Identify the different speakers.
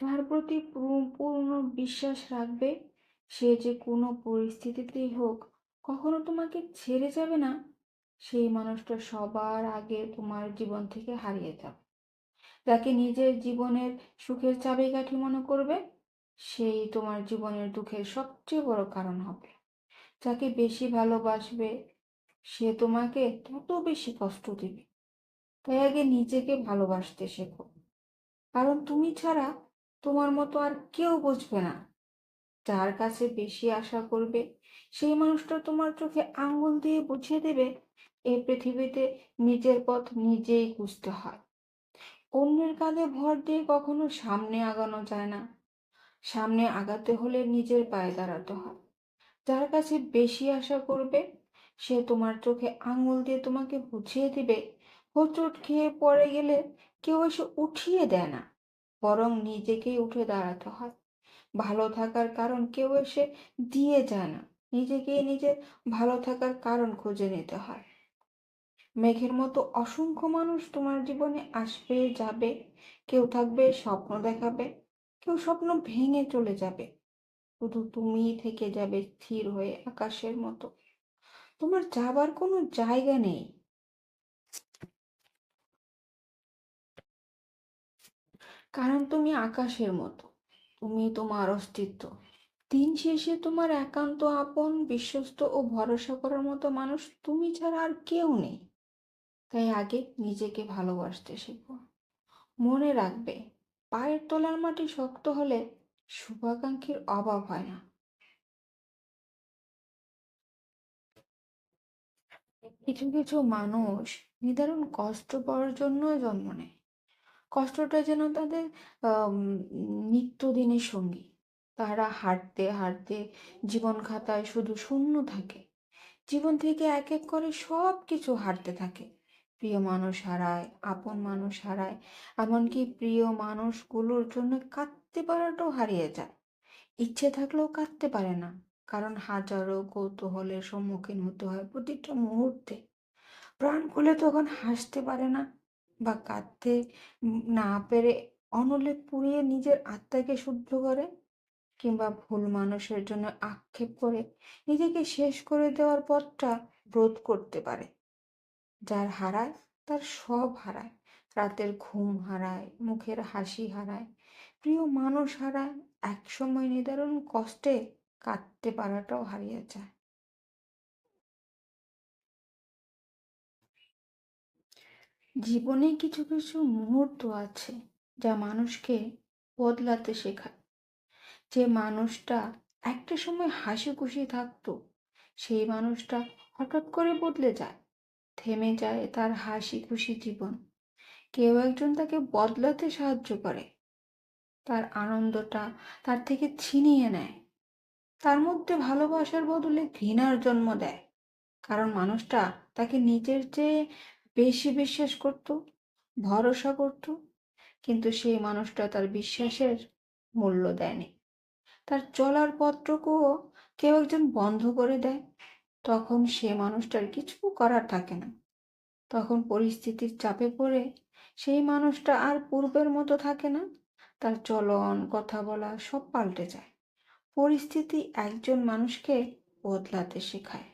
Speaker 1: তার প্রতি পূর্ণ বিশ্বাস রাখবে। সে যে কোনো পরিস্থিতিতেই হোক কখনো তোমাকে ছেড়ে যাবে না। সেই মানুষটা সবার আগে তোমার জীবন থেকে হারিয়ে যাবে। যাকে নিজের জীবনের সুখের চাবিকাঠি মনে করবে, সেই তোমার জীবনের দুঃখের সবচেয়ে বড় কারণ হবে। যাকে বেশি ভালোবাসবে, সে তোমাকে তত বেশি কষ্ট দিবে। তাই আগে নিজেকে ভালোবাসতে শেখো, কারণ তুমি ছাড়া তোমার মতো আর কেউ বুঝবে না। যার কাছে বেশি আশা করবে, সেই মানুষটা তোমার চোখে আঙ্গুল দিয়ে বুঝিয়ে দেবে এই পৃথিবীতে নিজের পথ নিজেই খুঁজতে হয়। অন্যের কাঁধে ভর দিয়ে কখনো সামনে আগানো যায় না। সামনে আগাতে হলে নিজের পায়ে দাঁড়াতে হয়। যার কাছে বেশি আশা করবে, সে তোমার চোখে আঙুল দিয়ে তোমাকে বুঝিয়ে দিবে হোঁচট খেয়ে পড়ে গেলে কেউ এসে উঠিয়ে দেয় না, বরং নিজেকেই উঠে দাঁড়াতে হয়। ভালো থাকার কারণ কেউ এসে দিয়ে যায় না, নিজেকেই নিজের ভালো থাকার কারণ খুঁজে নিতে হয়। মেঘের মতো অসংখ্য মানুষ তোমার জীবনে আসবে যাবে। কেউ থাকবে স্বপ্ন দেখাবে, কেউ স্বপ্ন ভেঙে চলে যাবে। শুধু তুমিই থেকে যাবে স্থির হয়ে আকাশের মতো। তোমার যাবার কোনো জায়গা নেই, কারণ তুমি আকাশের মতো। তুমি তোমার অস্তিত্ব। দিন শেষে তোমার একান্ত আপন, বিশ্বস্ত ও ভরসা করার মতো মানুষ তুমি ছাড়া আর কেউ নেই। তাই আগে নিজেকে ভালোবাসতে শেখো। মনে রাখবে, পায়ের তলার মাটি শক্ত হলে শুভাকাঙ্ক্ষীর অভাব হয় না। কিছু কিছু মানুষ নিদারুণ কষ্ট পাওয়ার জন্যই জন্ম নেয়। কষ্টটা যেন তাদের নিত্যদিনের সঙ্গী। তারা হাঁটতে হাঁটতে জীবন খাতায় শুধু শূন্য থাকে। জীবন থেকে এক এক করে সব কিছু হারতে থাকে। প্রিয় মানুষ হারায়, আপন মানুষ হারায়, এমনকি প্রিয় মানুষগুলোর জন্য কাঁদতে পারাটাও হারিয়ে যায়। ইচ্ছে থাকলেও কাঁদতে পারে না, কারণ হাজারো কৌতূহলের সম্মুখীন হতে হয় প্রতিটা মুহূর্তে। প্রাণ খুলে তখন হাসতে পারে না, বা কাঁদতে না পেরে অনলে পুড়িয়ে নিজের আত্মাকে শুদ্ধ করে, কিংবা ভুল মানুষের জন্য আক্ষেপ করে নিজেকে শেষ করে দেওয়ার পথটা রোধ করতে পারে। যার হারায় তার সব হারায়। রাতের ঘুম হারায়, মুখের হাসি হারায়, প্রিয় মানুষ হারায়, একসময় নিদারুণ কষ্টে কাঁদতে পারাটাও হারিয়ে যায়। জীবনে কিছু কিছু মুহূর্ত আছে যা মানুষকে বদলাতে শেখায়। যে মানুষটা একটা সময় হাসি খুশি থাকতো, সেই মানুষটা হঠাৎ করে বদলে যায়। থেমে যায় তার হাসি খুশি জীবন। কেউ একজন তাকে বদলাতে সাহায্য করে, তার আনন্দটা তার থেকে ছিনিয়ে নেয়। তার মধ্যে ভালোবাসার বদলে ঘৃণার জন্ম দেয়, কারণ মানুষটা তাকে নিজের চেয়ে বেশি বিশ্বাস করত, ভরসা করত। কিন্তু সেই মানুষটা তার বিশ্বাসের মূল্য দেয়নি। তার চলার পথটুকুও কেউ একজন বন্ধ করে দেয়। তখন সে মানুষটার কিছু করার থাকে না। তখন পরিস্থিতির চাপে পড়ে সেই মানুষটা আর পূর্বের মতো থাকে না। তার চলন, কথা বলা সব পাল্টে যায়। পরিস্থিতি একজন মানুষকে বদলাতে শেখায়।